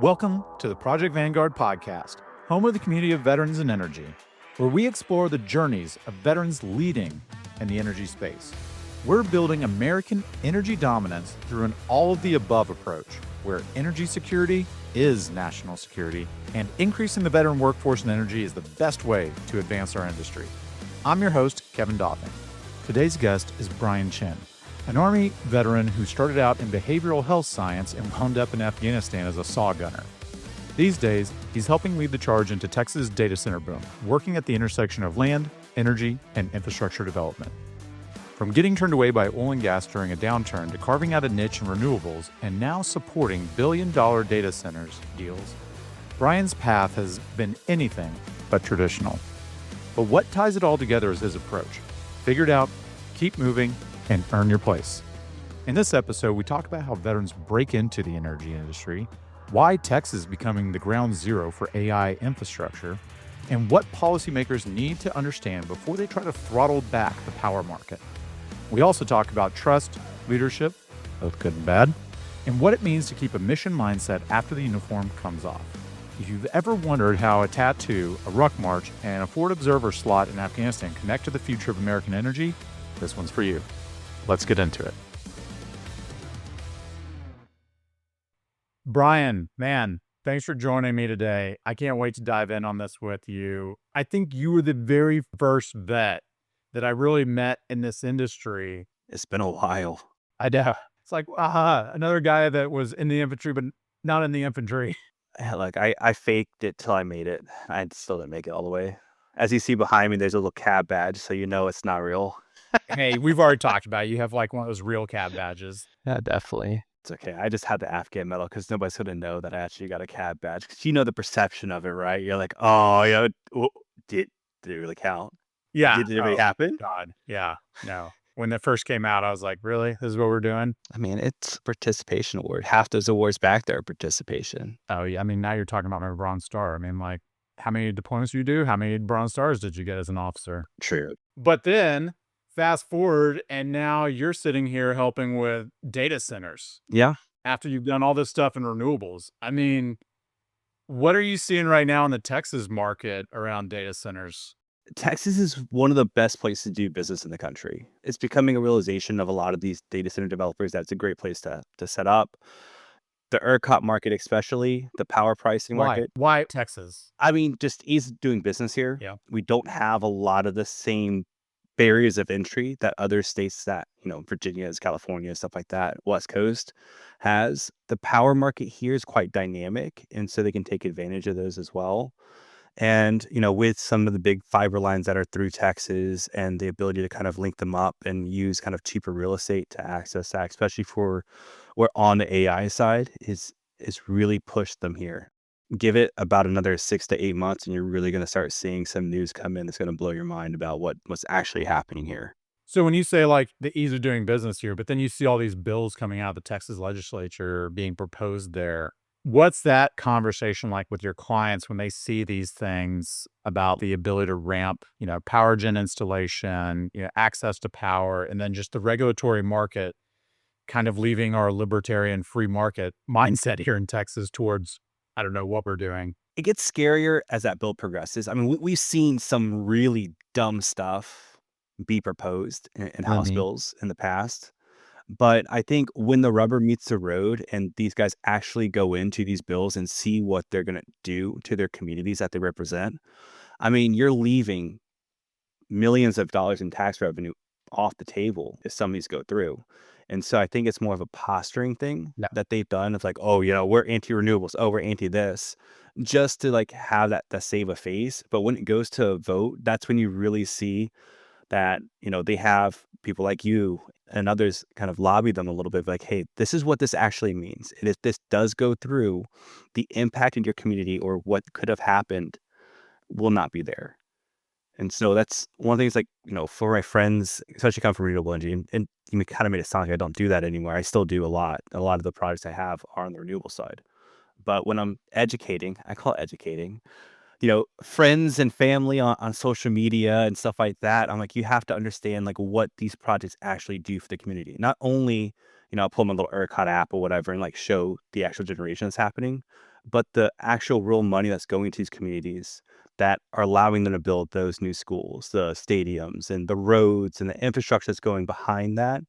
Welcome to the Project Vanguard podcast, home of the community of veterans in energy, where we explore the journeys of veterans leading in the energy space. We're building American energy dominance through an all-of-the-above approach, where energy security is national security, and increasing the veteran workforce in energy is the best way to advance our industry. I'm your host, Kevin Doffing. Today's guest is Brian Chen, an Army veteran who started out in behavioral health science and wound up in Afghanistan as a saw gunner. These days, he's helping lead the charge into Texas' data center boom, working at the intersection of land, energy, and infrastructure development. From getting turned away by oil and gas during a downturn to carving out a niche in renewables and now supporting billion-dollar data centers deals, Brian's path has been anything but traditional. But what ties it all together is his approach. Figure it out, keep moving, and earn your place. In this episode, we talk about how veterans break into the energy industry, why Texas is becoming the ground zero for AI infrastructure, and what policymakers need to understand before they try to throttle back the power market. We also talk about trust, leadership, both good and bad, and what it means to keep a mission mindset after the uniform comes off. If you've ever wondered how a tattoo, a ruck march, and a forward observer slot in Afghanistan connect to the future of American energy, this one's for you. Let's get into it. Brian, man, thanks for joining me today. I can't wait to dive in on this with you. I think you were the very first vet that I really met in this industry. It's been a while. I know. It's like, another guy that was in the infantry, but not in the infantry. Yeah, like I faked it till I made it. I still didn't make it all the way. As you see behind me, there's a little cab badge, so you know it's not real. Hey, we've already talked about it. You have like one of those real cab badges. Yeah, definitely. It's okay. I just had the Afghan medal because nobody's gonna know that I actually got a cab badge. Because you know the perception of it, right? You're like, oh, yeah, did it really count? Yeah. Did it really happen? God. Yeah. No. When that first came out, I was like, really? This is what we're doing? I mean, it's a participation award. Half those awards back there are participation. Oh, yeah. I mean, now you're talking about my Bronze Star. I mean, like, how many deployments did you do? How many Bronze Stars did you get as an officer? True. But then fast forward, and now you're sitting here helping with data centers. Yeah. After you've done all this stuff in renewables. I mean, what are you seeing right now in the Texas market around data centers? Texas is one of the best places to do business in the country. It's becoming a realization of a lot of these data center developers that's a great place to set up. The ERCOT market, especially the power pricing market. Why Texas? I mean, just ease of doing business here. Yeah. We don't have a lot of the same barriers of entry that other states that, Virginia, California, stuff like that, West Coast has. The power market here is quite dynamic, and so they can take advantage of those as well. And, with some of the big fiber lines that are through Texas and the ability to kind of link them up and use kind of cheaper real estate to access that, especially for where on the AI side is really pushed them here. Give it about another 6 to 8 months and you're really going to start seeing some news come in that's going to blow your mind about what's actually happening here. So when you say like the ease of doing business here, but then you see all these bills coming out of the Texas legislature being proposed there, what's that conversation like with your clients when they see these things about the ability to ramp, power gen installation, access to power, and then just the regulatory market kind of leaving our libertarian free market mindset here in Texas towards, I don't know what we're doing. It gets scarier as that bill progresses. I mean, we've seen some really dumb stuff be proposed in House bills in the past. But I think when the rubber meets the road and these guys actually go into these bills and see what they're going to do to their communities that they represent, I mean, you're leaving millions of dollars in tax revenue off the table if some of these go through. And so I think it's more of a posturing thing that they've done. It's like, oh, we're anti-renewables. Oh, we're anti-this, just to like have that save a face. But when it goes to a vote, that's when you really see that, they have people like you and others kind of lobby them a little bit like, hey, this is what this actually means. And if this does go through, the impact in your community or what could have happened will not be there. And so that's one of the things, like, for my friends, especially come from renewable energy, and you kind of made it sound like I don't do that anymore. I still do a lot. A lot of the projects I have are on the renewable side. But when I'm educating, I call it educating, friends and family on social media and stuff like that, I'm like, you have to understand like what these projects actually do for the community. Not only, I'll pull my little ERCOT app or whatever and like show the actual generation that's happening, but the actual real money that's going to these communities that are allowing them to build those new schools, the stadiums and the roads and the infrastructure that's going behind that,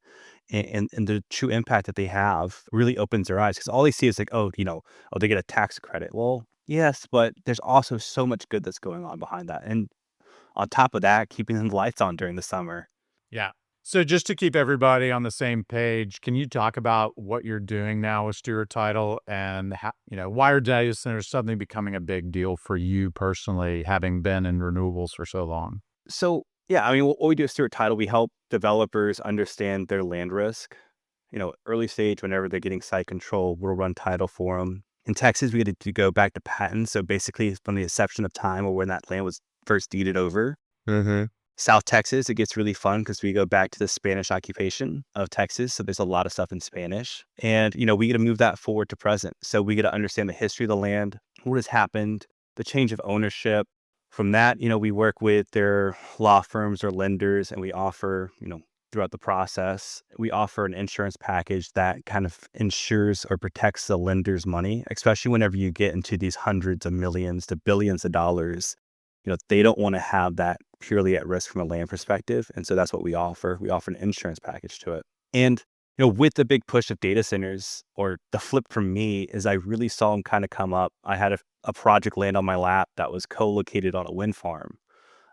and the true impact that they have really opens their eyes, because all they see is like, oh, oh, they get a tax credit. Well, yes, but there's also so much good that's going on behind that. And on top of that, keeping the lights on during the summer. Yeah. So just to keep everybody on the same page, can you talk about what you're doing now with Stewart Title and how, why are data centers suddenly becoming a big deal for you personally, having been in renewables for so long? So, yeah, I mean, what we do at Stewart Title, we help developers understand their land risk. Early stage, whenever they're getting site control, we'll run title for them. In Texas, we get to go back to patents. So basically, from the inception of time or when that land was first deeded over. South Texas, it gets really fun because we go back to the Spanish occupation of Texas. So there's a lot of stuff in Spanish. And, we get to move that forward to present. So we get to understand the history of the land, what has happened, the change of ownership. From that, we work with their law firms or lenders, and we offer, throughout the process, we offer an insurance package that kind of insures or protects the lender's money, especially whenever you get into these hundreds of millions to billions of dollars. They don't want to have that purely at risk from a land perspective. And so that's what we offer. We offer an insurance package to it. And, with the big push of data centers, or the flip for me is I really saw them kind of come up. I had a project land on my lap that was co-located on a wind farm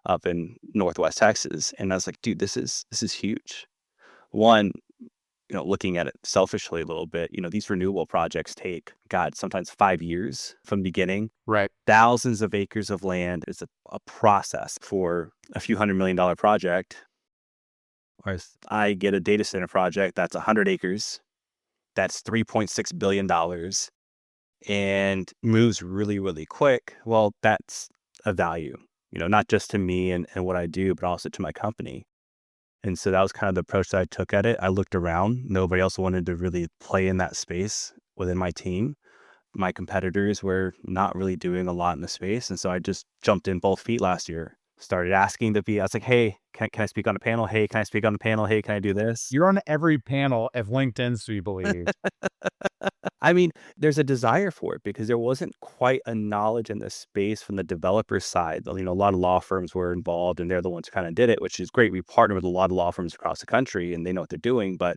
up in Northwest Texas. And I was like, dude, this is huge. One, looking at it selfishly a little bit, these renewable projects take, God, sometimes 5 years from beginning. Right. Thousands of acres of land is a process for a few $100 million project. Whereas I get a data center project that's 100 acres, that's $3.6 billion and moves really, really quick. Well, that's a value, not just to me and what I do, but also to my company. And so that was kind of the approach that I took at it. I looked around. Nobody else wanted to really play in that space within my team. My competitors were not really doing a lot in the space. And so I just jumped in both feet last year. Started asking to be, I was like, hey, can I speak on a panel? Hey, can I speak on a panel? Hey, can I do this? You're on every panel of LinkedIn, so you believe. I mean, there's a desire for it because there wasn't quite a knowledge in this space from the developer side. A lot of law firms were involved and they're the ones who kind of did it, which is great. We partner with a lot of law firms across the country and they know what they're doing. But,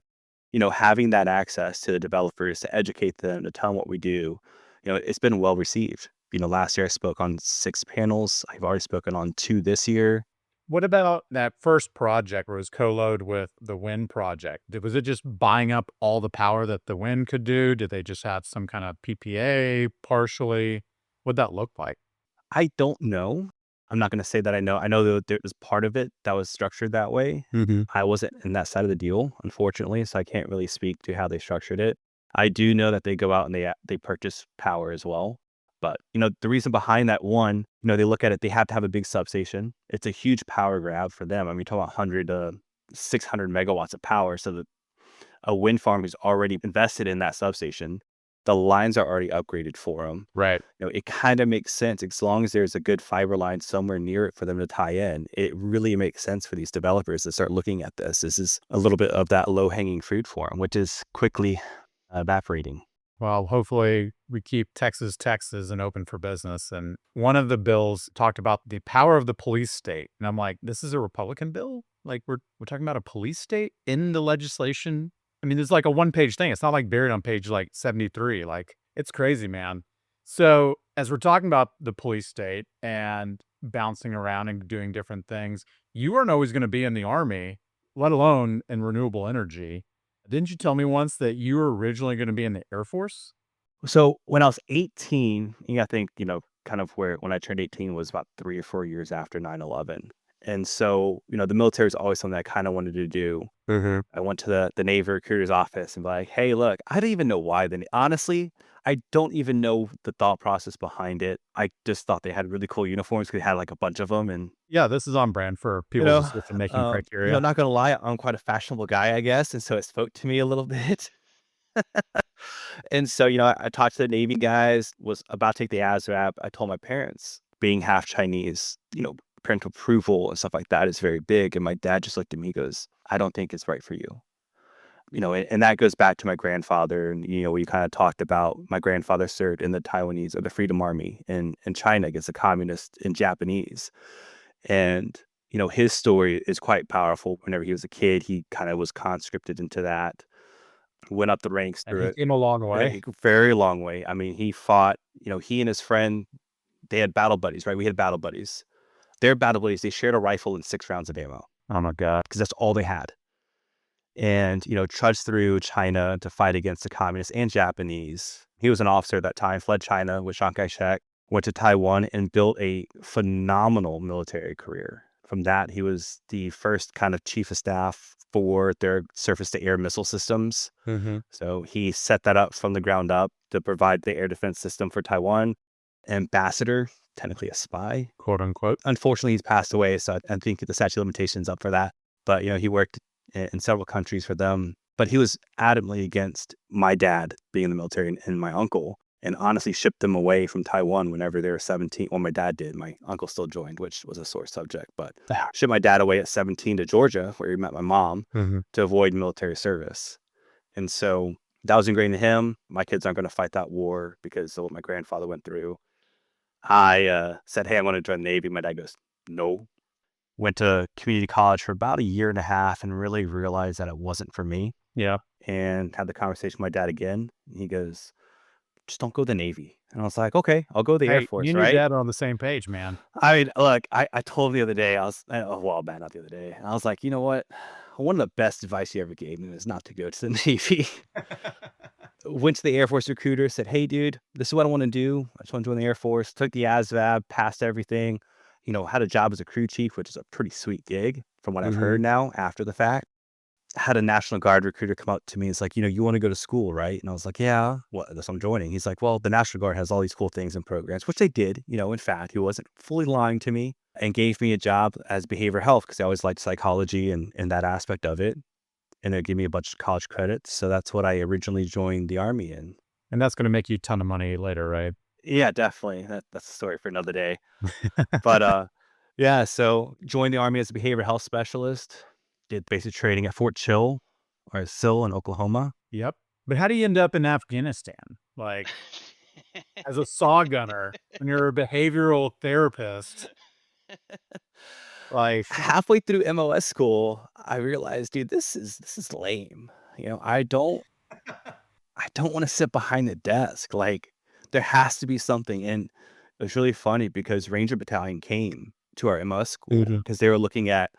having that access to the developers to educate them, to tell them what we do, it's been well received. Last year I spoke on 6 panels. I've already spoken on 2 this year. What about that first project where it was co-load with the wind project? Was it just buying up all the power that the wind could do? Did they just have some kind of PPA partially? What'd that look like? I don't know. I'm not going to say that I know. I know that there was part of it that was structured that way. I wasn't in that side of the deal, unfortunately, so I can't really speak to how they structured it. I do know that they go out and they purchase power as well. But, the reason behind that, one, they look at it, they have to have a big substation. It's a huge power grab for them. I mean, talk about 100 to 600 megawatts of power. So that a wind farm is already invested in that substation. The lines are already upgraded for them. Right. It kind of makes sense as long as there's a good fiber line somewhere near it for them to tie in. It really makes sense for these developers to start looking at this. This is a little bit of that low-hanging fruit for them, which is quickly evaporating. Well, hopefully we keep Texas, and open for business. And one of the bills talked about the power of the police state. And I'm like, this is a Republican bill? Like we're talking about a police state in the legislation? I mean, it's like a one-page thing. It's not like buried on page like 73. Like it's crazy, man. So as we're talking about the police state and bouncing around and doing different things, you aren't always going to be in the Army, let alone in renewable energy. Didn't you tell me once that you were originally going to be in the Air Force? So when I was 18, I think, kind of when I turned 18 was about 3 or 4 years after 9/11. And so, the military is always something I kind of wanted to do. I went to the Navy recruiter's office and be like, hey, look, I don't even know why. Honestly, I don't even know the thought process behind it. I just thought they had really cool uniforms because they had like a bunch of them. And, Yeah, this is on brand for people's decision-making criteria. not going to lie, I'm quite a fashionable guy, I guess. And so it spoke to me a little bit. And so, I talked to the Navy guys, was about to take the ASVAB. I told my parents, being half Chinese, parental approval and stuff like that is very big. And my dad just looked at me and goes, I don't think it's right for you. And that goes back to my grandfather. And, we kind of talked about my grandfather served in the Taiwanese or the Freedom Army in China against the communists and Japanese. And, his story is quite powerful. Whenever he was a kid, he kind of was conscripted into that, went up the ranks And through he it. came a long way. A very long way. I mean, he fought, he and his friend, they had battle buddies, right? We had battle buddies. Their battle buddies, they shared a rifle and 6 rounds of ammo. Oh my God. Because that's all they had. And, trudged through China to fight against the communists and Japanese. He was an officer at that time, fled China with Chiang Kai-shek, went to Taiwan and built a phenomenal military career. From that, he was the first kind of chief of staff for their surface-to-air missile systems. Mm-hmm. So he set that up from the ground up to provide the air defense system for Taiwan. Ambassador, technically a spy, Quote unquote. Unfortunately, he's passed away, so I think the statute of limitations up for that. But, he worked in several countries for them. But he was adamantly against my dad being in the military and my uncle, and honestly shipped them away from Taiwan whenever they were 17. Well, my dad did. My uncle still joined, which was a sore subject. But shipped my dad away at 17 to Georgia, where he met my mom, to avoid military service. And so that was ingrained in him. My kids aren't going to fight that war because of what my grandfather went through. I said, hey, I want to join the Navy. My dad goes, no. Went to community college for about a year and a half and really realized that it wasn't for me. Yeah. And had the conversation with my dad again. He goes, just don't go to the Navy. And I was like, okay, I'll go to the Air Force, you and right? your dad are on the same page, man. I mean, look, I told him the other day, not the other day. I was like, you know what? One of the best advice he ever gave me is not to go to the Navy. Went to the Air Force recruiter, said, hey, dude, this is what I want to do. I just want to join the Air Force. Took the ASVAB, passed everything. Had a job as a crew chief, which is a pretty sweet gig from what I've heard now after the fact. Had a National Guard recruiter come up to me. It's like, you want to go to school, right? And I was like, yeah, that's what I'm joining. He's like, well, the National Guard has all these cool things and programs, which they did. In fact, he wasn't fully lying to me and gave me a job as behavioral health because I always liked psychology and that aspect of it. And it gave me a bunch of college credits. So that's what I originally joined the Army in. And that's going to make you a ton of money later, right? Yeah, definitely. That's a story for another day. But yeah, so joined the Army as a behavioral health specialist. Did basic training at Fort Sill in Oklahoma. Yep. But how do you end up in Afghanistan? Like, as a saw gunner, when you're a behavioral therapist? Like, halfway through MOS school, I realized, dude, this is lame. I don't want to sit behind the desk. Like, there has to be something. And it was really funny because Ranger Battalion came to our MOS school because they were looking at,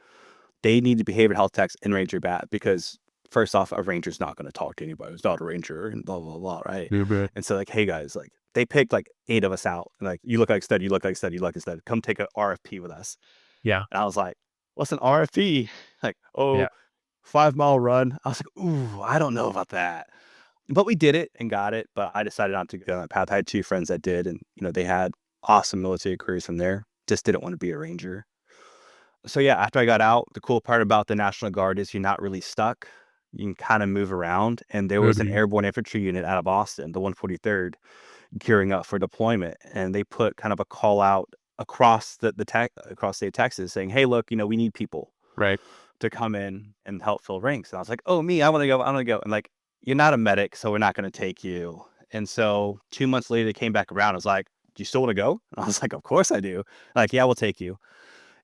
they needed behavioral health techs in Ranger Bat because first off, a Ranger's not going to talk to anybody who's not a Ranger and blah, blah, blah, right? And so like, hey guys, like they picked like 8 of us out. And like, you look like stud, you look like stud, you look like stud. Come take a RFP with us. Yeah. And I was like, what's an RFP? Like, 5-mile run. I was like, ooh, I don't know about that. But we did it and got it. But I decided not to go on that path. I had 2 friends that did. And, they had awesome military careers from there. Just didn't want to be a Ranger. So yeah, after I got out, the cool part about the National Guard is you're not really stuck. You can kind of move around. And there was an airborne infantry unit out of Austin, the 143rd, gearing up for deployment. And they put kind of a call out across across state of Texas saying, hey, look, we need people to come in and help fill ranks. And I was like, oh, me, I want to go. And like, you're not a medic, so we're not going to take you. And so 2 months later, they came back around. I was like, do you still want to go? And I was like, of course I do. Like, yeah, we'll take you.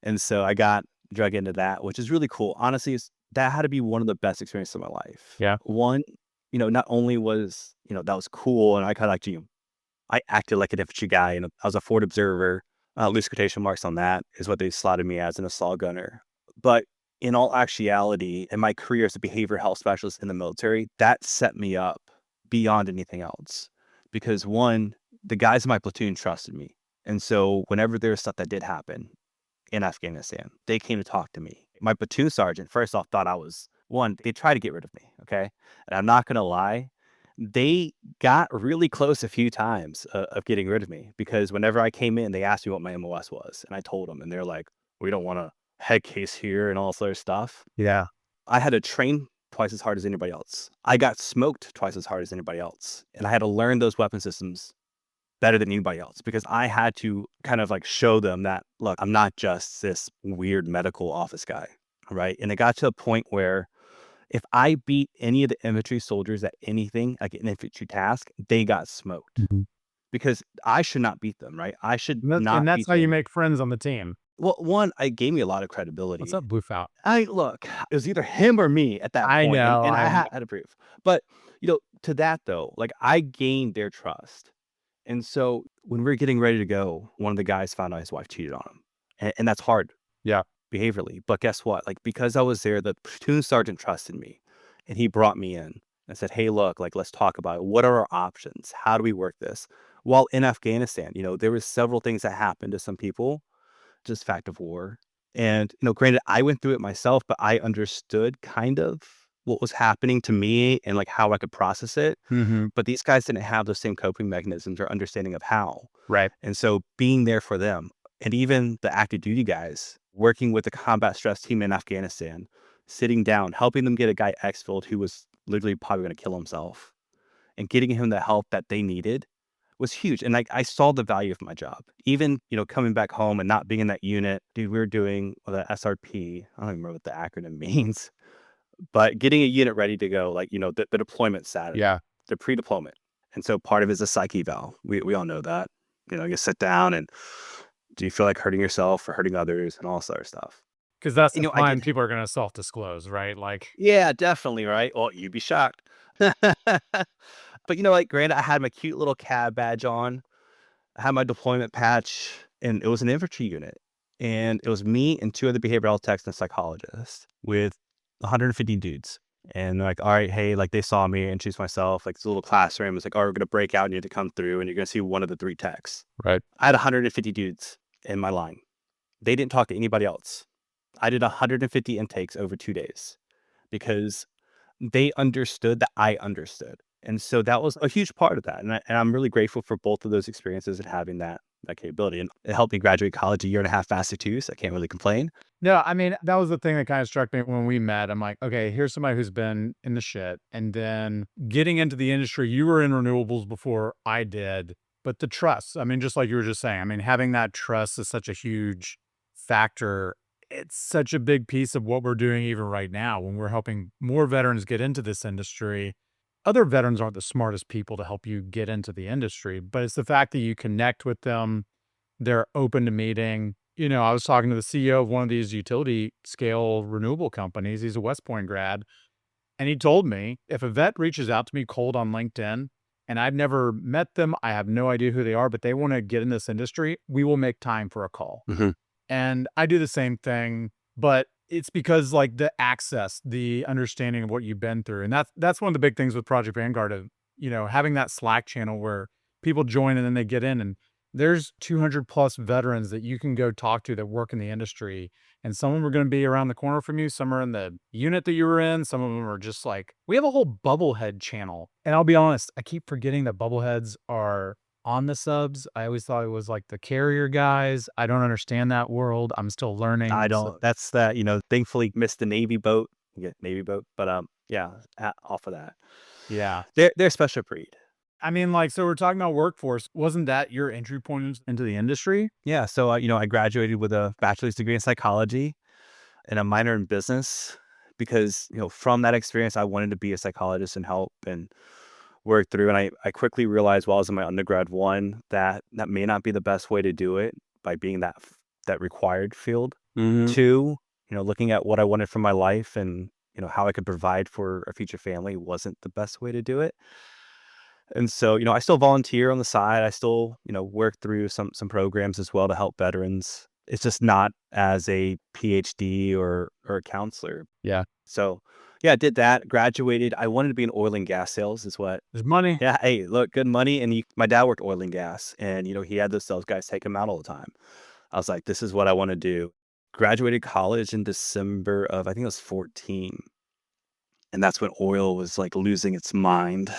And so I got drug into that, which is really cool. Honestly, that had to be one of the best experiences of my life. Yeah. One, not only was, that was cool. And I kind of like, I acted like an infantry guy. And I was a forward observer. Loose quotation marks on that is what they slotted me as an assault gunner. But in all actuality, in my career as a behavioral health specialist in the military, that set me up beyond anything else. Because one, the guys in my platoon trusted me. And so whenever there was stuff that did happen in Afghanistan, they came to talk to me. My platoon sergeant, first off, thought I was, they tried to get rid of me, okay? And I'm not going to lie, they got really close a few times of getting rid of me because whenever I came in, they asked me what my MOS was. And I told them, and they're like, we don't want a head case here and all this other stuff. Yeah. I had to train twice as hard as anybody else. I got smoked twice as hard as anybody else. And I had to learn those weapon systems better than anybody else because I had to kind of like show them that, look, I'm not just this weird medical office guy, right? And it got to a point where If I beat any of the infantry soldiers at anything, like an infantry task, they got smoked because I should not beat them, right? I should And not that's beat how you them. make friends on the team. Well, one, it gave me a lot of What's credibility. up, Bluefout? Look, it was either him or me at that I point, know. and I had to prove. But, to that though, like I gained their trust. And so when we were getting ready to go, one of the guys found out his wife cheated on him. And that's hard Yeah. behaviorally. But guess what? Like, because I was there, the platoon sergeant trusted me and he brought me in and said, hey, look, like, let's talk about it. What are our options? How do we work this? While in Afghanistan, there was several things that happened to some people, just fact of war. And, granted, I went through it myself, but I understood kind of what was happening to me and like how I could process it. But these guys didn't have those same coping mechanisms or understanding of how. Right. And so being there for them, and even the active duty guys working with the combat stress team in Afghanistan, sitting down, helping them get a guy exfilled who was literally probably going to kill himself and getting him the help that they needed was huge. And like I saw the value of my job. Even, coming back home and not being in that unit, dude, we were doing the SRP. I don't even remember what the acronym means, but getting a unit ready to go, like, the deployment status, Yeah. the pre-deployment. And so part of it is a psych eval. We all know that. You sit down and do you feel like hurting yourself or hurting others and all this other stuff? Because that's the I time did. people are going to self-disclose, right? Like, Yeah, definitely, right? Well, you'd be shocked. But like, granted, I had my cute little cab badge on. I had my deployment patch, and it was an infantry unit. And it was me and two other behavioral health techs and a psychologist with 150 dudes. And they're like, all right, hey, like they saw me, introduced myself, like it's a little classroom. It's like, all right, we're going to break out. You need to come through and you're going to see one of the three techs. right. I had 150 dudes in my line. They didn't talk to anybody else. I did 150 intakes over 2 days because they understood that I understood. And so that was a huge part of that. And I'm really grateful for both of those experiences and having that capability. And it helped me graduate college a year and a half faster too, so I can't really complain. No, I mean, that was the thing that kind of struck me when we met. I'm like, okay, here's somebody who's been in the shit. And then getting into the industry, you were in renewables before I did, but the trust, I mean, just like you were just saying, I mean, having that trust is such a huge factor. It's such a big piece of what we're doing even right now when we're helping more veterans get into this industry. Other veterans aren't the smartest people to help you get into the industry, but it's the fact that you connect with them. They're open to meeting. I was talking to the CEO of one of these utility scale renewable companies. He's a West Point grad. And he told me if a vet reaches out to me cold on LinkedIn and I've never met them, I have no idea who they are, but they want to get in this industry, we will make time for a call. And I do the same thing, but it's because like the access, the understanding of what you've been through. And that's one of the big things with Project Vanguard of, having that Slack channel where people join and then they get in and there's 200 plus veterans that you can go talk to that work in the industry. And some of them are going to be around the corner from you. Some are in the unit that you were in. Some of them are just like, we have a whole bubblehead channel. And I'll be honest, I keep forgetting that bubbleheads are on the subs. I always thought it was like the carrier guys. I don't understand that world. I'm still learning. I So- don't, that's that, thankfully missed the Navy boat. You get Navy boat, but yeah, off of that. yeah. They're a special breed. I mean, like, so we're talking about workforce. Wasn't that your entry point into the industry? Yeah. So, I graduated with a bachelor's degree in psychology and a minor in business because, from that experience, I wanted to be a psychologist and help and work through. And I quickly realized while I was in my undergrad, one, that may not be the best way to do it by being that required field. Two, looking at what I wanted from my life and, how I could provide for a future family wasn't the best way to do it. And so, I still volunteer on the side. I still, work through some programs as well to help veterans. It's just not as a PhD or a counselor. Yeah. So, yeah, I did that, graduated. I wanted to be in oil and gas sales is what. There's money. Yeah, hey, look, good money. And my dad worked oil and gas and, he had those sales guys take him out all the time. I was like, this is what I want to do. Graduated college in December of, I think it was 14. And that's when oil was like losing its mind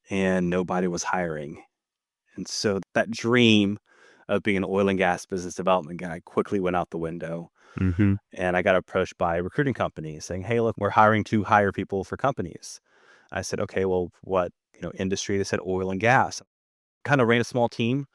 and nobody was hiring. And so that dream of being an oil and gas business development guy quickly went out the window. And I got approached by a recruiting company saying, hey, look, we're hiring to hire people for companies. I said, okay, well, what, industry? They said oil and gas. Kind of ran a small team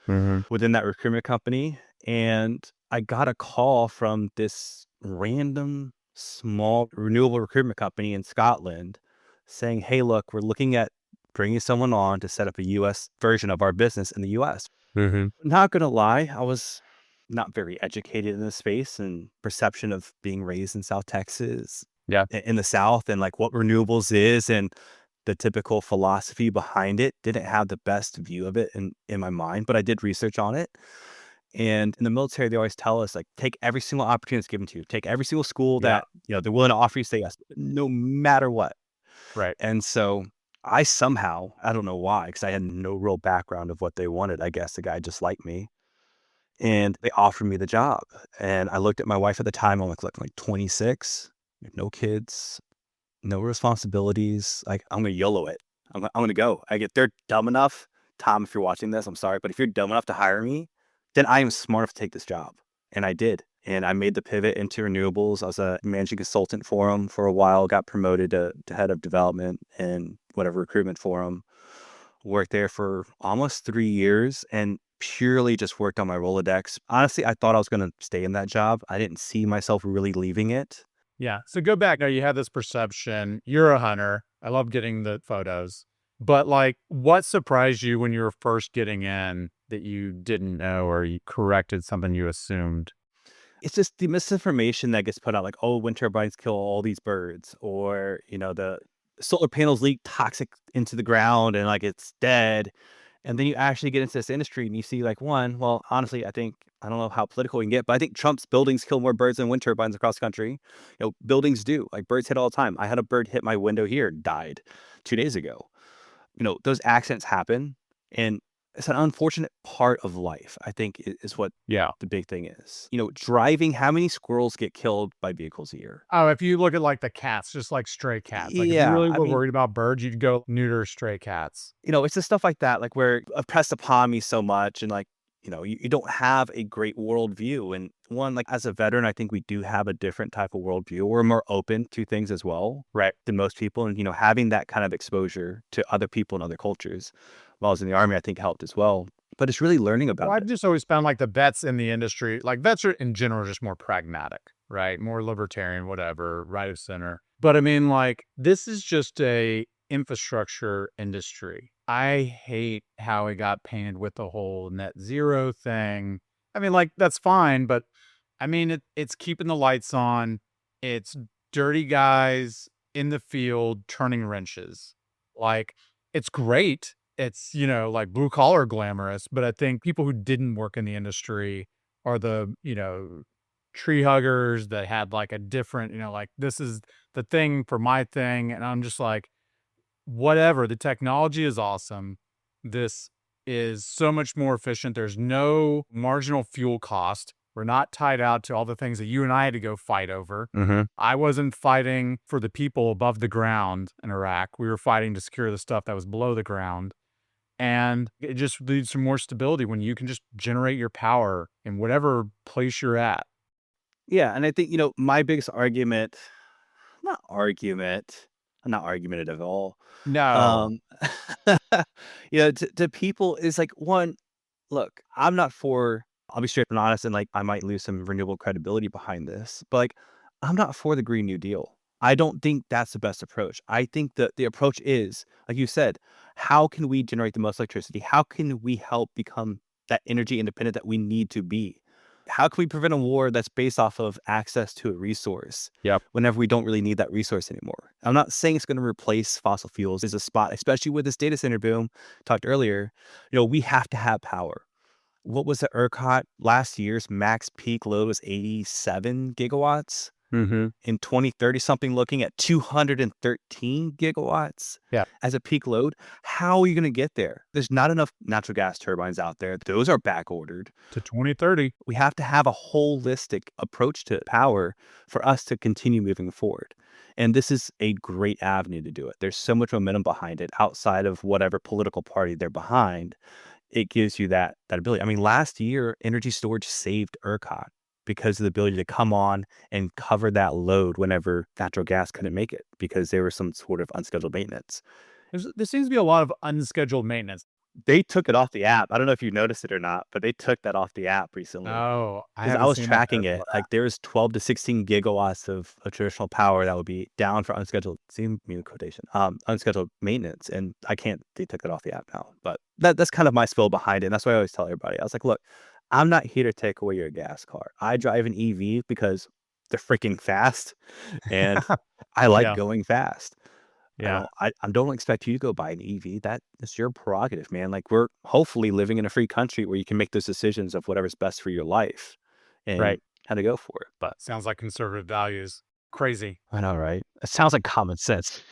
within that recruitment company. And I got a call from this random small renewable recruitment company in Scotland saying, hey, look, we're looking at bringing someone on to set up a US version of our business in the US. Not going to lie, I was not very educated in this space and perception of being raised in South Texas, in the South, and like what renewables is and the typical philosophy behind it. Didn't have the best view of it in my mind, but I did research on it. And in the military, they always tell us, like, take every single opportunity that's given to you. Take every single school Yeah. that, they're willing to offer you, say yes, no matter what. Right. And so I somehow, I don't know why, because I had no real background of what they wanted. I guess the guy just liked me. And they offered me the job. And I looked at my wife at the time. I'm like 26, no kids, no responsibilities. Like, I'm going to YOLO it. I'm going to go. If they're dumb enough, Tom, if you're watching this, I'm sorry, but if you're dumb enough to hire me, then I am smart enough to take this job. And I did. And I made the pivot into renewables. I was a managing consultant for them for a while, got promoted to head of development and whatever recruitment for them. Worked there for almost 3 years and purely just worked on my Rolodex. Honestly, I thought I was going to stay in that job. I didn't see myself really leaving it. Yeah. So go back. Now you have this perception. You're a hunter. I love getting the photos. But like, what surprised you when you were first getting in that you didn't know, or you corrected something you assumed? It's just the misinformation that gets put out, like, oh, wind turbines kill all these birds, or, the solar panels leak toxic into the ground and like it's dead. And then you actually get into this industry and you see, like, well, honestly, I don't know how political we can get, but I think Trump's buildings kill more birds than wind turbines across the country. Buildings do. Like, birds hit all the time. I had a bird hit my window here, died 2 days ago. Those accidents happen, and it's an unfortunate part of life, I think, is what the big thing is. Driving, how many squirrels get killed by vehicles a year? Oh, if you look at like the cats, just like stray cats. Like if you Yeah, really I were mean, worried about birds, you'd go neuter stray cats. it's the stuff like that, like where impressed upon me so much, and like, you don't have a great worldview. And one, like, as a veteran, I think we do have a different type of worldview. We're more open to things as well, right, than most people. And, having that kind of exposure to other people and other cultures while I was in the Army, I think helped as well. But it's really learning Well, about I've it. just always found like the vets in the industry, like vets are in general just more pragmatic, right? More libertarian, whatever, right of center. But I mean, like, this is just a infrastructure industry. I hate how it got painted with the whole net zero thing. I mean, like, that's fine, but I mean, it's keeping the lights on. It's dirty guys in the field turning wrenches. Like, it's great. It's, like blue collar glamorous, but I think people who didn't work in the industry are the, tree huggers that had like a different, like, this is the thing for my thing. And I'm just like, whatever. The technology is awesome. This is so much more efficient. There's no marginal fuel cost. We're not tied out to all the things that you and I had to go fight over. I wasn't fighting for the people above the ground in Iraq. We were fighting to secure the stuff that was below the ground. And it just leads to more stability when you can just generate your power in whatever place you're at. Yeah. And I think, my biggest argument, not argument, I'm not argumentative at all. No. Um, to people is like, one, look, I'll be straight and honest, and like, I might lose some renewable credibility behind this, but like, I'm not for the Green New Deal. I don't think that's the best approach. I think that the approach is, like you said, how can we generate the most electricity? How can we help become that energy independent that we need to be? How can we prevent a war that's based off of access to a resource Yep. whenever we don't really need that resource anymore? I'm not saying it's going to replace fossil fuels. There's a spot, especially with this data center boom talked earlier, we have to have power. What was the ERCOT last year's max peak load was 87 gigawatts. In 2030, something looking at 213 gigawatts Yeah. as a peak load. How are you going to get there? There's not enough natural gas turbines out there. Those are back ordered. To 2030. We have to have a holistic approach to power for us to continue moving forward. And this is a great avenue to do it. There's so much momentum behind it outside of whatever political party they're behind. It gives you that ability. I mean, last year, energy storage saved ERCOT because of the ability to come on and cover that load whenever natural gas couldn't make it because there was some sort of unscheduled maintenance. There seems to be a lot of unscheduled maintenance. They took it off the app. I don't know if you noticed it or not, but they took that off the app recently. No, I Because I haven't was seen that. tracking it. Like there's 12 to 16 gigawatts of traditional power that would be down for unscheduled, see me in quotation, unscheduled maintenance. And they took it off the app now. But that's kind of my spill behind it. And that's why I always tell everybody. I was like, look, I'm not here to take away your gas car. I drive an EV because they're freaking fast and I like Yeah. going fast. Yeah. I don't expect you to go buy an EV. That is your prerogative, man. Like we're hopefully living in a free country where you can make those decisions of whatever's best for your life and Right. how to go for it. But Sounds like conservative values. Crazy. I know, right? It sounds like common sense.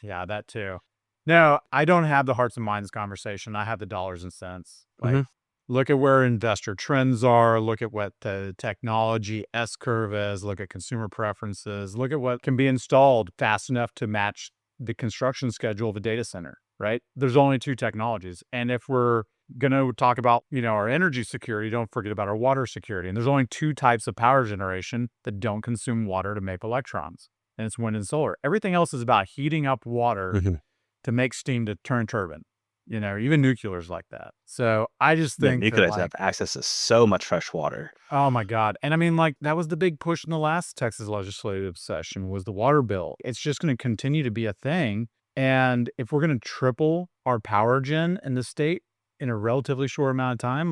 Yeah, that too. No, I don't have the hearts and minds conversation. I have the dollars and cents. Like, look at where investor trends are. Look at what the technology S curve is. Look at consumer preferences. Look at what can be installed fast enough to match the construction schedule of a data center, right? There's only two technologies. And if we're going to talk about, our energy security, don't forget about our water security. And there's only two types of power generation that don't consume water to make electrons. And it's wind and solar. Everything else is about heating up water to make steam to turn turbine. Even nuclear is like that. So I just think nuclear that, have access to so much fresh water. Oh my God. And I mean, that was the big push in the last Texas legislative session was the water bill. It's just going to continue to be a thing. And if we're going to triple our power gen in the state in a relatively short amount of time,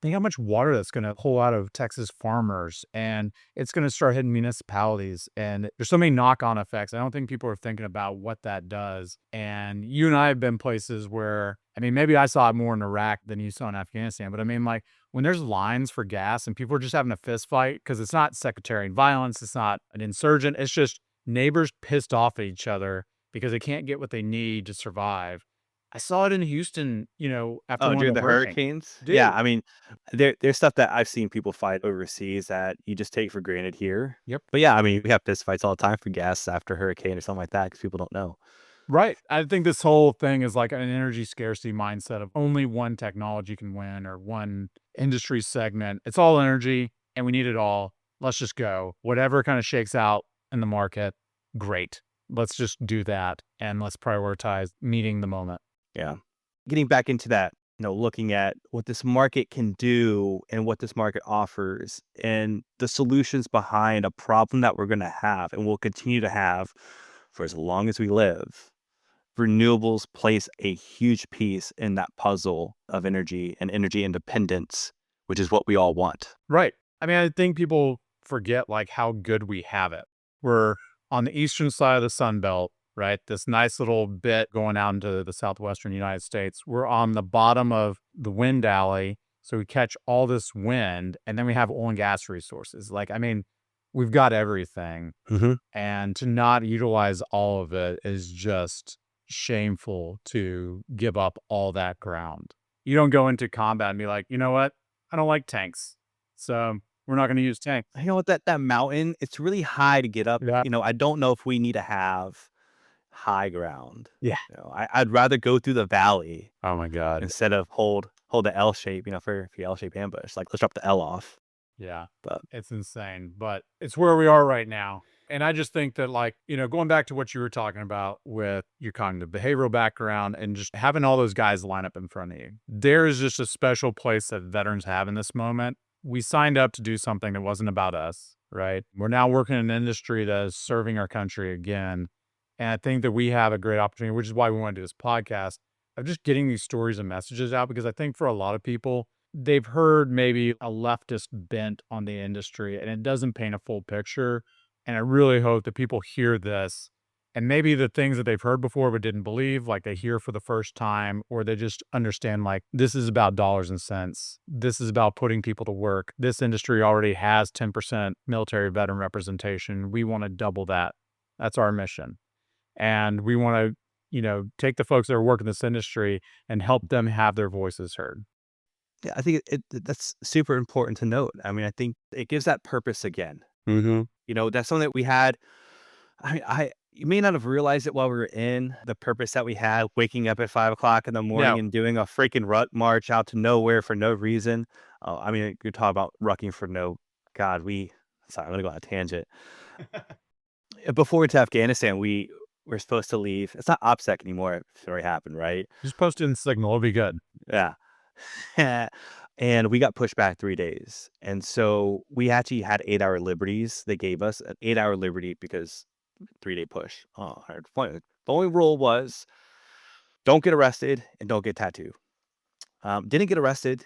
think how much water that's going to pull out of Texas farmers, and it's going to start hitting municipalities. And there's so many knock-on effects. I don't think people are thinking about what that does. And you and I have been places where, maybe I saw it more in Iraq than you saw in Afghanistan. But when there's lines for gas and people are just having a fist fight, because it's not sectarian violence, it's not an insurgent, it's just neighbors pissed off at each other because they can't get what they need to survive. I saw it in Houston, after one During of the the hurricanes. hurricanes? Yeah, there's stuff that I've seen people fight overseas that you just take for granted here. Yep. But yeah, we have fist fights all the time for gas after a hurricane or something like that because people don't know. Right. I think this whole thing is like an energy scarcity mindset of only one technology can win or one industry segment. It's all energy and we need it all. Let's just go. Whatever kind of shakes out in the market, great. Let's just do that and let's prioritize meeting the moment. Yeah. Getting back into that, looking at what this market can do and what this market offers and the solutions behind a problem that we're going to have and will continue to have for as long as we live. Renewables plays a huge piece in that puzzle of energy and energy independence, which is what we all want. Right. I think people forget how good we have it. We're on the eastern side of the Sun Belt, right? This nice little bit going out into the southwestern United States. We're on the bottom of the wind alley. So we catch all this wind and then we have oil and gas resources. We've got everything. And to not utilize all of it is just shameful to give up all that ground. You don't go into combat and be like, you know what? I don't like tanks. So we're not going to use tanks. You know what? That mountain, it's really high to get up. Yeah. I don't know if we need to have high ground. Yeah. I'd rather go through the valley. Oh my God. Instead of hold the L shape, for the L shape ambush. Let's drop the L off. Yeah. But it's insane. But it's where we are right now. And I just think that going back to what you were talking about with your cognitive behavioral background and just having all those guys line up in front of you, there is just a special place that veterans have in this moment. We signed up to do something that wasn't about us, right? We're now working in an industry that is serving our country again. And I think that we have a great opportunity, which is why we want to do this podcast, of just getting these stories and messages out. Because I think for a lot of people, they've heard maybe a leftist bent on the industry and it doesn't paint a full picture. And I really hope that people hear this and maybe the things that they've heard before but didn't believe, they hear for the first time, or they just understand this is about dollars and cents. This is about putting people to work. This industry already has 10% military veteran representation. We want to double that. That's our mission. And we want to, take the folks that are working this industry and help them have their voices heard. Yeah, I think that's super important to note. I think it gives that purpose again. That's something that we had. You may not have realized it while we were in the purpose that we had, waking up at 5 o'clock in the morning and doing a freaking rut march out to nowhere for no reason. You're talking about rucking for no, God, sorry, I'm going to go on a tangent. Before we went to Afghanistan, we We're supposed to leave. It's not OPSEC anymore. It's already happened, right? Just post it in Signal. It'll be good. Yeah. And we got pushed back 3 days. And so we actually had 8-hour liberties. They gave us an 8-hour liberty because 3-day push. Oh, the only rule was don't get arrested and don't get tattooed. Didn't get arrested.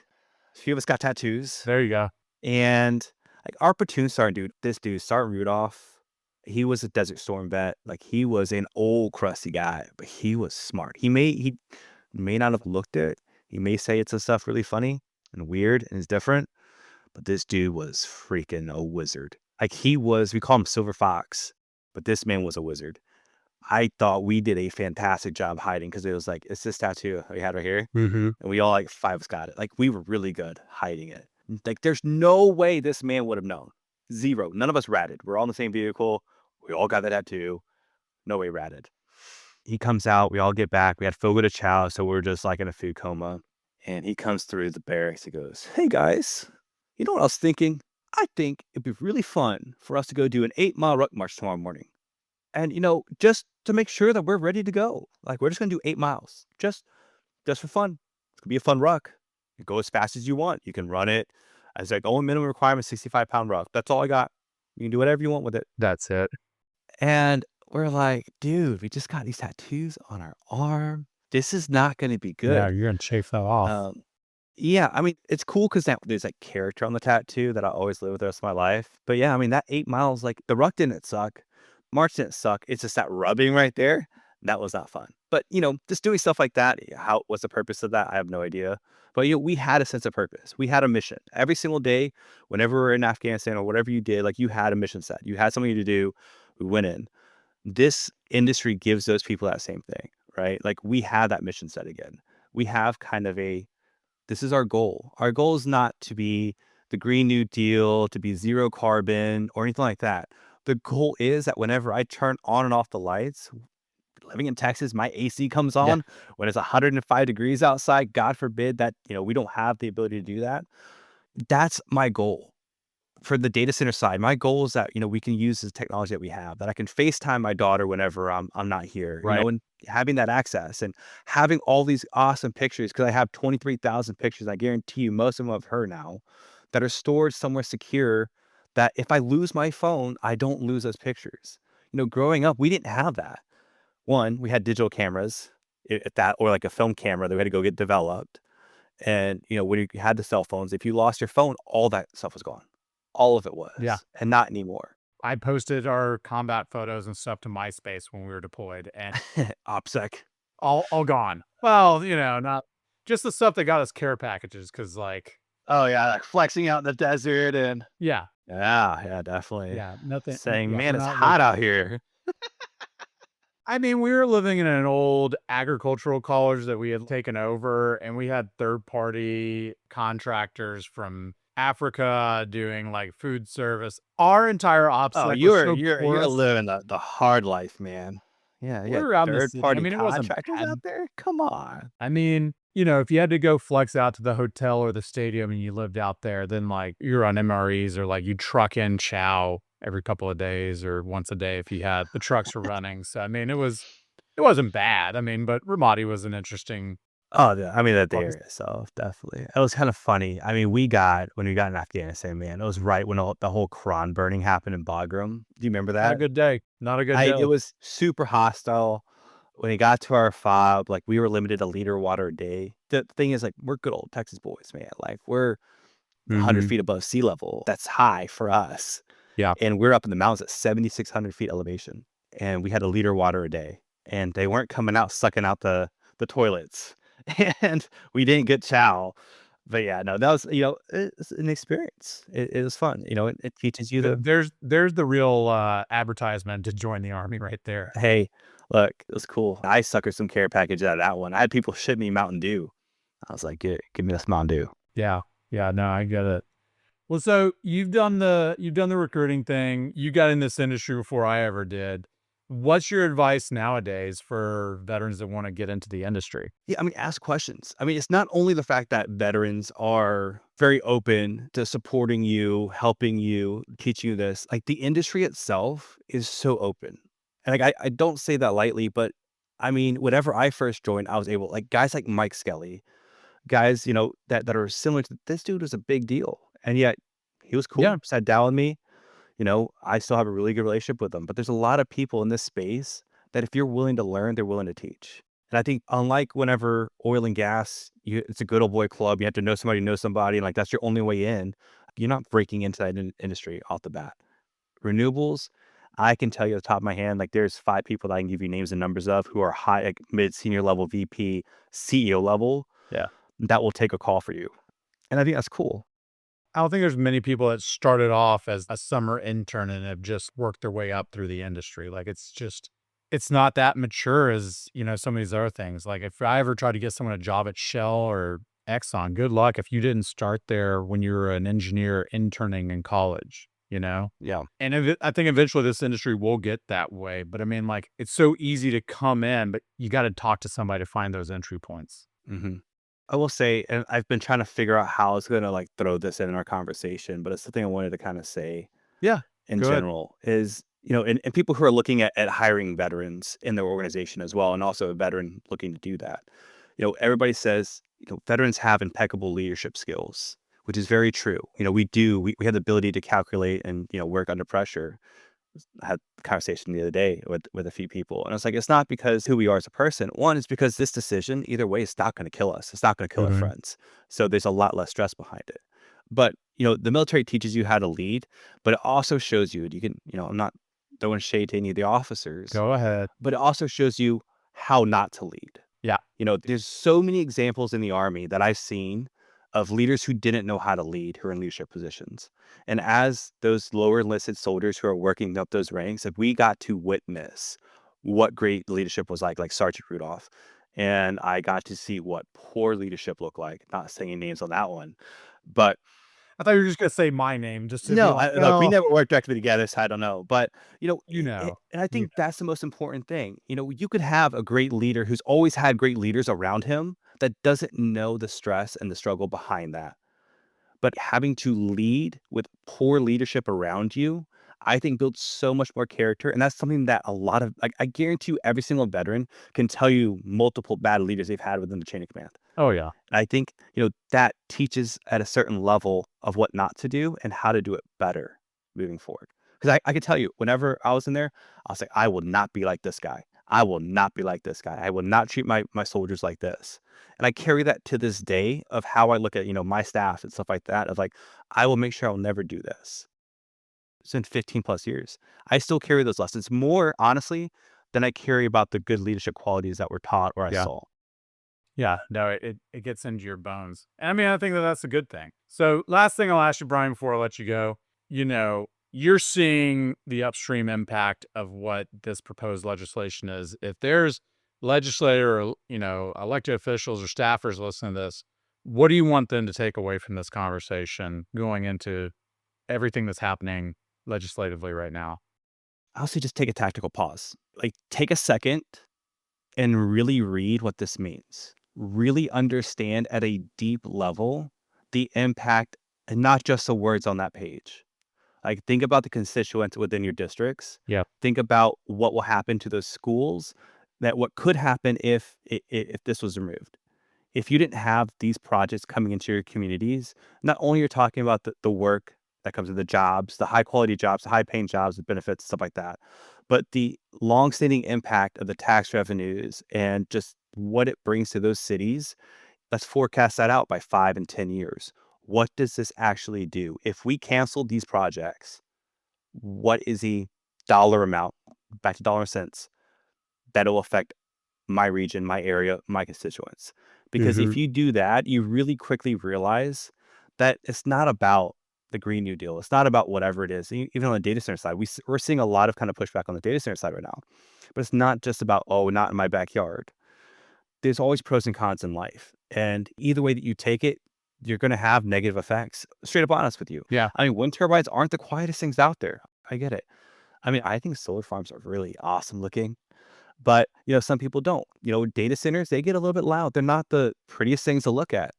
A few of us got tattoos. There you go. And like our platoon sergeant, this dude, Sergeant Rudolph, he was a Desert Storm vet. Like he was an old crusty guy, but he was smart. He may not have looked it. He may say it's a stuff really funny and weird and is different, but this dude was freaking a wizard. Like we call him Silver Fox, but this man was a wizard. I thought we did a fantastic job hiding because it was like, it's this tattoo we had right here. Mm-hmm. And we all like 5 of us got it. Like we were really good hiding it. Like there's no way this man would have known. Zero. None of us ratted. We're all in the same vehicle. We all got the tattoo. No way ratted. He comes out. We all get back. We had fogo de chao, so we're just like in a food coma. And he comes through the barracks. He goes, "Hey guys, you know what I was thinking? I think it'd be really fun for us to go do an 8-mile ruck march tomorrow morning. And just to make sure that we're ready to go. Like we're just gonna do 8 miles, just for fun. It's gonna be a fun ruck. You go as fast as you want. You can run it. As like only minimum requirement, 65-pound ruck. That's all I got. You can do whatever you want with it." That's it. And we're like, dude, we just got these tattoos on our arm. This is not going to be good. Yeah, you're gonna chafe that off. Yeah, I mean, it's cool because there's like character on the tattoo that I always live with the rest of my life. But yeah, I mean, that 8 miles, like the ruck didn't suck. March didn't suck. It's just that rubbing right there. That was not fun. But, just doing stuff like that, what's the purpose of that? I have no idea. But, we had a sense of purpose. We had a mission. Every single day, whenever we were in Afghanistan or whatever you did, like you had a mission set. You had something to do. We went in. This industry gives those people that same thing, right? Like we have that mission set again. We have kind of this is our goal. Our goal is not to be the Green New Deal, to be zero carbon or anything like that. The goal is that whenever I turn on and off the lights, living in Texas, my AC comes on when it's 105 degrees outside. God forbid that, we don't have the ability to do that. That's my goal. For the data center side, my goal is that, we can use the technology that we have, that I can FaceTime my daughter whenever I'm not here, Right. And having that access and having all these awesome pictures, because I have 23,000 pictures. I guarantee you most of them of her now that are stored somewhere secure, that if I lose my phone, I don't lose those pictures. Growing up, we didn't have that. One, we had digital cameras, if that, or like a film camera that we had to go get developed. And, when you had the cell phones, if you lost your phone, all that stuff was gone. All of it was. Yeah. And not anymore. I posted our combat photos and stuff to MySpace when we were deployed, and OPSEC. all gone. Well, not just the stuff that got us care packages, because like, Oh yeah, like flexing out in the desert and yeah, definitely. yeah, nothing. Saying, yeah, man, we're it's not hot out here. I mean, we were living in an old agricultural college that we had taken over, and we had third-party contractors from Africa doing like food service. Our entire ops. Oh, was you're so you're porous. living the hard life, man. Yeah, We were out in the third city. party I mean, it wasn't contractors bad. out there. Come on. I mean, if you had to go flex out to the hotel or the stadium and you lived out there, then like you're on MREs, or like you truck in chow every couple of days or once a day if you had the trucks were running. So I mean, it wasn't bad. I mean, but Ramadi was an interesting. Oh, yeah, I mean, that Well, area itself, definitely. It was kind of funny. I mean, when we got in Afghanistan, man, it was right when the whole Quran burning happened in Bagram. Do you remember Not a that? good day. Not a good day. It was super hostile. When it got to our fob, like we were limited to 1 liter of water a day. The thing is, like, we're good old Texas boys, man. Like we're 100 Mhm. feet above sea level. That's high for us. Yeah. And we're up in the mountains at 7,600 feet elevation. And we had 1 liter of water a day. And they weren't coming out, sucking out the toilets. And we didn't get chow. But yeah, no, that was, it's an experience. It was fun. It teaches you There's the real advertisement to join the army right there. hey, look, it was cool. I suckered some care package out of that one. I had people ship me Mountain Dew. I was like, give me this Mountain Dew. Yeah. Yeah. No, I get it. Well, so you've done the recruiting thing. You got in this industry before I ever did. What's your advice nowadays for veterans that want to get into the industry? Yeah, I mean, ask questions. I mean, it's not only the fact that veterans are very open to supporting you, helping you, teaching you this. Like the industry itself is so open. And like I don't say that lightly, but I mean, whenever I first joined, I was able, like guys like Mike Skelly, guys, that are similar to this dude was a big deal. And yet he was cool, Yeah. sat down with me. I still have a really good relationship with him. But there's a lot of people in this space that if you're willing to learn, they're willing to teach. And I think unlike whenever oil and gas, it's a good old boy club. You have to know somebody, and like that's your only way in. You're not breaking into that industry off the bat. Renewables, I can tell you at the top of my hand, like there's 5 people that I can give you names and numbers of who are high, like mid senior level VP, CEO level. Yeah. That will take a call for you. And I think that's cool. I don't think there's many people that started off as a summer intern and have just worked their way up through the industry. Like it's not that mature as, some of these other things. Like if I ever try to get someone a job at Shell or Exxon, good luck if you didn't start there when you were an engineer interning in college, Yeah. And I think eventually this industry will get that way. But I mean, like it's so easy to come in, but you got to talk to somebody to find those entry points. hmm I will say, and I've been trying to figure out how I was going to like throw this in our conversation, but it's something I wanted to kind of say Yeah. in Go ahead. general is, and people who are looking at hiring veterans in their organization as well, and also a veteran looking to do that. Everybody says, veterans have impeccable leadership skills, which is very true. We do, we have the ability to calculate and, work under pressure. I had a conversation the other day with a few people, and I was like, it's not because who we are as a person. One is because this decision, either way, is not going to kill us. It's not going to kill our Mhm. friends. So there's a lot less stress behind it. But, the military teaches you how to lead, but it also shows you, I'm not throwing shade to any of the officers, Go ahead. but it also shows you how not to lead. Yeah. There's so many examples in the Army that I've seen of leaders who didn't know how to lead, who are in leadership positions. And as those lower enlisted soldiers who are working up those ranks, if we got to witness what great leadership was like Sergeant Rudolph, and I got to see what poor leadership looked like, not saying names on that one, but I thought you were just gonna say my name just to be no, like, look, we no, never worked directly together, so I don't know. But you know. and I You think that's the most important thing. You could have a great leader who's always had great leaders around him that doesn't know the stress and the struggle behind that. But having to lead with poor leadership around you, I think builds so much more character. And that's something that a lot of, like, I guarantee you every single veteran can tell you multiple bad leaders they've had within the chain of command. Oh yeah. And I think, that teaches at a certain level of what not to do and how to do it better moving forward. Because I can tell you, whenever I was in there, I was like, I will not be like this guy. I will not be like this guy. I will not treat my soldiers like this. And I carry that to this day of how I look at, my staff and stuff like that, of like, I will make sure I'll never do this. It's been 15 plus years. I still carry those lessons more, honestly, than I carry about the good leadership qualities that were taught or I Yeah. saw. Yeah. No, it gets into your bones. And I mean, I think that that's a good thing. So last thing I'll ask you, Brian, before I let you go, you're seeing the upstream impact of what this proposed legislation is. If there's legislator or, elected officials or staffers listening to this, what do you want them to take away from this conversation going into everything that's happening legislatively right now? I'll say just take a tactical pause. Like, take a second and really read what this means. Really understand at a deep level the impact and not just the words on that page. Like, think about the constituents within your districts. Yeah. Think about what will happen to those schools, that what could happen if this was removed. If you didn't have these projects coming into your communities, not only you're talking about the work that comes with the jobs, the high quality jobs, the high paying jobs, the benefits, stuff like that, but the long-standing impact of the tax revenues and just what it brings to those cities. Let's forecast that out by 5 and 10 years. What does this actually do? If we cancel these projects, what is the dollar amount, back to dollar cents, that will affect my region, my area, my constituents? Because if you do that, you really quickly realize that it's not about the Green New Deal. It's not about whatever it is. Even on the data center side, we're seeing a lot of kind of pushback on the data center side right now. But it's not just about, oh, not in my backyard. There's always pros and cons in life. And either way that you take it, you're going to have negative effects. Straight up honest with you. Yeah. I mean, wind turbines aren't the quietest things out there. I get it. I mean, I think solar farms are really awesome looking. But, some people don't. Data centers, they get a little bit loud. They're not the prettiest things to look at.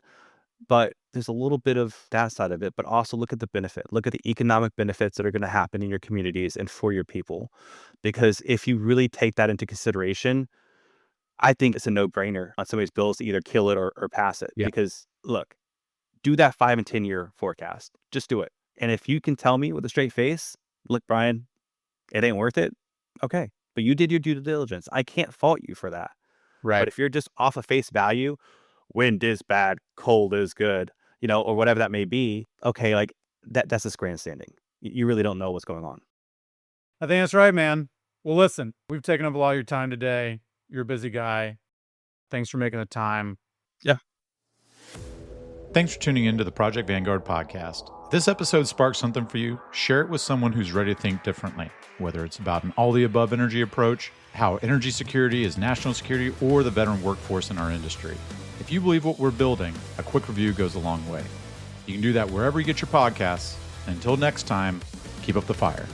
But there's a little bit of that side of it, but also look at the benefit. Look at the economic benefits that are going to happen in your communities and for your people. Because if you really take that into consideration, I think it's a no-brainer on somebody's bills to either kill it or pass it. Yeah. Because look, do that 5 and 10-year forecast. Just do it. And if you can tell me with a straight face, look, Brian, it ain't worth it. Okay. But you did your due diligence. I can't fault you for that. Right. But if you're just off of face value, wind is bad, cold is good, or whatever that may be, okay, like that's just grandstanding. You really don't know what's going on. I think that's right, man. Well, listen, we've taken up a lot of your time today. You're a busy guy. Thanks for making the time. Yeah. Thanks for tuning in to the Project Vanguard podcast. If this episode sparked something for you, share it with someone who's ready to think differently, whether it's about an all-the-above energy approach, how energy security is national security, or the veteran workforce in our industry. If you believe what we're building, a quick review goes a long way. You can do that wherever you get your podcasts. And until next time, keep up the fire.